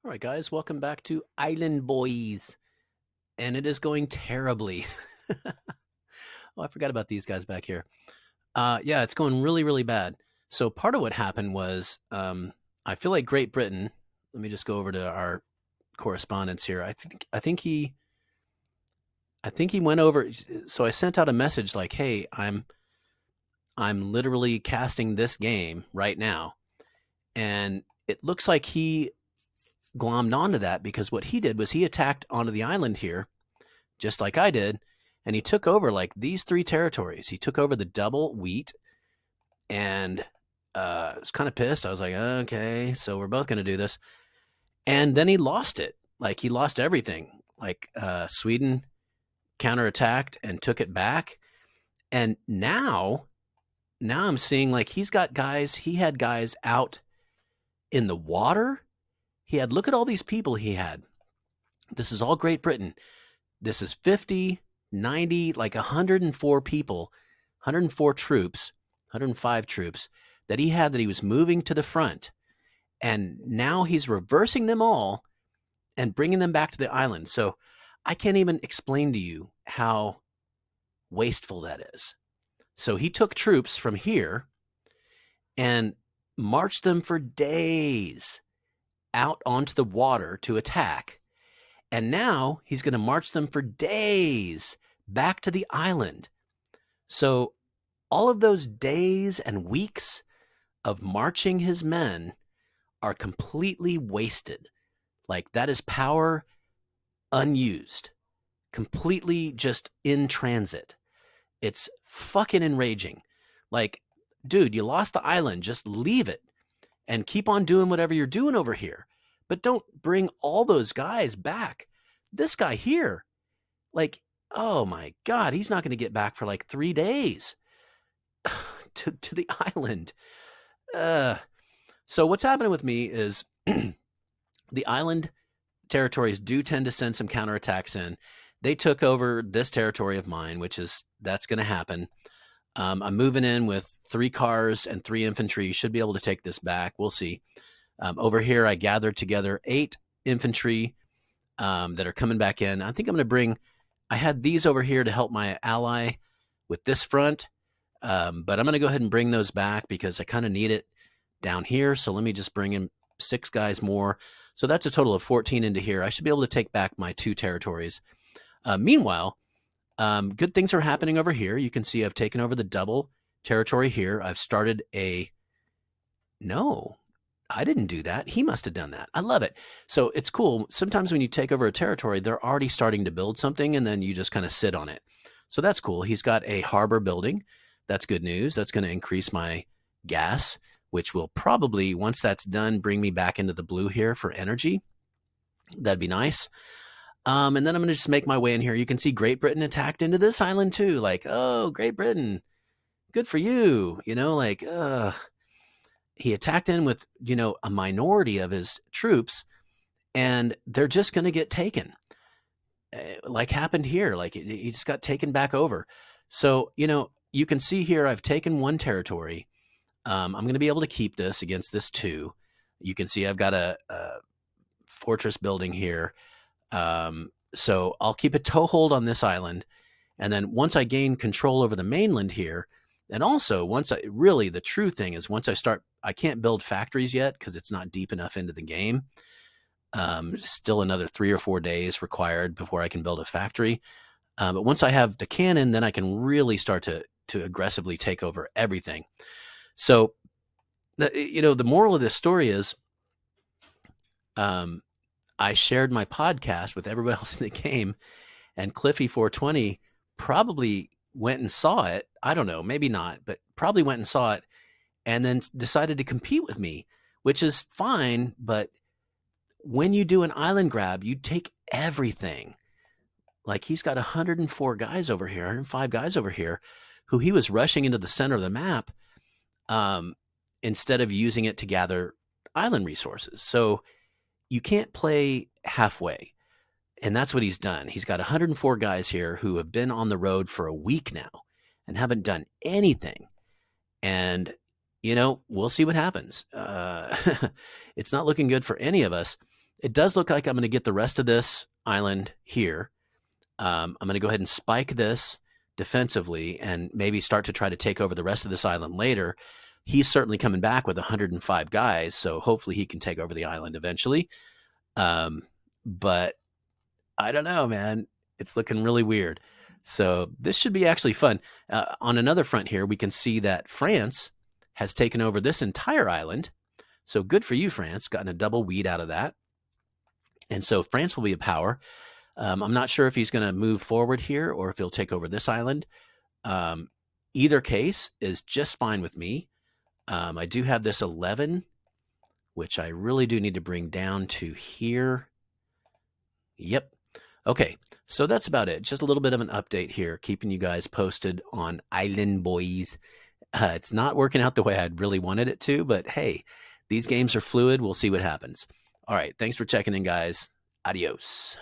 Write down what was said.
All right, guys, welcome back to Island Boys. And it is going terribly. Oh, I forgot about these guys back here. Yeah, it's going really, really bad. So part of what happened was I feel like Great Britain. Let me just go over to our correspondence here. I think he went over. So I sent out a message like, "Hey, I'm literally casting this game right now," and it looks like he glommed onto that because what he did was he attacked onto the island here just like I did, and he took over like these three territories. He took over the double wheat, and I was kind of pissed. I was like, okay, so we're both going to do this, and then he lost it. Like he lost everything. Like Sweden counterattacked and took it back, and now I'm seeing like he's got guys. He had guys out in the water. He had look at all these people he had. This is all Great Britain. This is 50, 90, like 104 people, 104 troops, 105 troops that he had that he was moving to the front. And now he's reversing them all and bringing them back to the island. So I can't even explain to you how wasteful that is. So he took troops from here and marched them for days out onto the water to attack. And now he's going to march them for days back to the island. So all of those days and weeks of marching his men are completely wasted. Like that is power unused, completely just in transit. It's fucking enraging. Like, dude, you lost the island. Just leave it and keep on doing whatever you're doing over here. But don't bring all those guys back. This guy here, like, oh my God, he's not going to get back for like 3 days to the island. So what's happening with me is the island territories do tend to send some counterattacks in. They took over this territory of mine, that's going to happen. I'm moving in with 3 cars and 3 infantry. Should be able to take this back. We'll see. Over here, I gathered together 8 infantry that are coming back in. I think I'm going to bring. I had these over here to help my ally with this front, but I'm going to go ahead and bring those back because I kind of need it down here. So let me just bring in 6 guys more. So that's a total of 14 into here. I should be able to take back my 2 territories. Meanwhile, good things are happening over here. You can see I've taken over the double territory here. I've started a. No, I didn't do that. He must have done that. I love it. So it's cool. Sometimes when you take over a territory, they're already starting to build something and then you just kind of sit on it. So that's cool. He's got a harbor building. That's good news. That's going to increase my gas, which will probably, once that's done, bring me back into the blue here for energy. That'd be nice. And then I'm going to just make my way in here. You can see Great Britain attacked into this island too. Like, oh, Great Britain, good for you. He attacked in with, a minority of his troops, and they're just going to get taken. Like happened here. Like he just got taken back over. So, you can see here I've taken 1 territory. I'm going to be able to keep this against this 2. You can see I've got a fortress building here. So I'll keep a toehold on this island. And then once I gain control over the mainland here, and also the true thing is once I can't build factories yet because it's not deep enough into the game. Still another 3 or 4 days required before I can build a factory. But once I have the cannon, then I can really start to aggressively take over everything. So, the moral of this story is, I shared my podcast with everybody else in the game, and Cliffy420 probably went and saw it. I don't know, maybe not, but probably went and saw it and then decided to compete with me, which is fine. But when you do an island grab, you take everything. Like he's got 104 guys over here, 105 guys over here who he was rushing into the center of the map instead of using it to gather island resources. So you can't play halfway. And that's what he's done. He's got 104 guys here who have been on the road for a week now and haven't done anything. And, we'll see what happens. It's not looking good for any of us. it does look like I'm going to get the rest of this island here. I'm going to go ahead and spike this defensively and maybe start to try to take over the rest of this island later. He's certainly coming back with 105 guys, so hopefully he can take over the island eventually. But I don't know, man. It's looking really weird. So this should be actually fun. On another front here, we can see that France has taken over this entire island. So good for you, France. Gotten a double weed out of that. And so France will be a power. I'm not sure if he's going to move forward here or if he'll take over this island. Either case is just fine with me. I do have this 11, which I really do need to bring down to here. Yep. Okay, so that's about it. Just a little bit of an update here, keeping you guys posted on Island Boys. It's not working out the way I'd really wanted it to, but hey, these games are fluid. We'll see what happens. All right, thanks for checking in, guys. Adios.